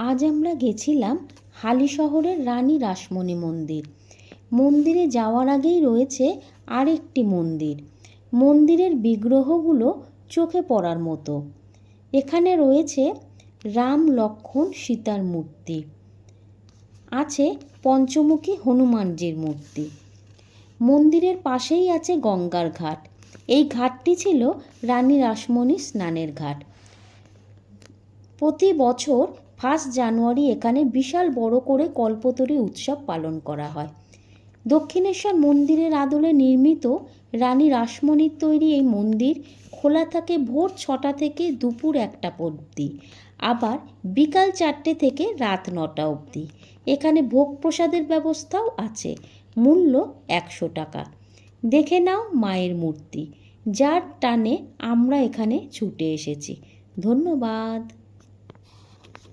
আজ আমরা গেছিলাম হালিশহরের রানী রাসমণি মন্দির। মন্দিরে যাওয়ার আগেই রয়েছে আরেকটি মন্দির। মন্দিরের বিগ্রহগুলো চোখে পড়ার মতো। এখানে রয়েছে রাম, লক্ষ্মণ, সীতার মূর্তি, আছে পঞ্চমুখী হনুমানজির মূর্তি। মন্দিরের পাশেই আছে গঙ্গার ঘাট। এই ঘাটটি ছিল রানী রাসমণির স্নানের ঘাট। প্রতি বছর 1 জানুয়ারি এখানে বিশাল বড় করে কল্পতরু উৎসব পালন করা হয়। দক্ষিণেশ্বর মন্দিরের আদলে নির্মিত রানী রাসমণির তৈরি এই মন্দির খোলা থাকে ভোর 6টা থেকে দুপুর 1টা অবধি, আবার বিকাল 4টে থেকে রাত 9টা অবধি। এখানে ভোগ প্রসাদের ব্যবস্থাও আছে। মূল্য 100 টাকা। দেখে নাও মায়ের মূর্তি, যার টানে আমরা এখানে ছুটে এসেছি। ধন্যবাদ।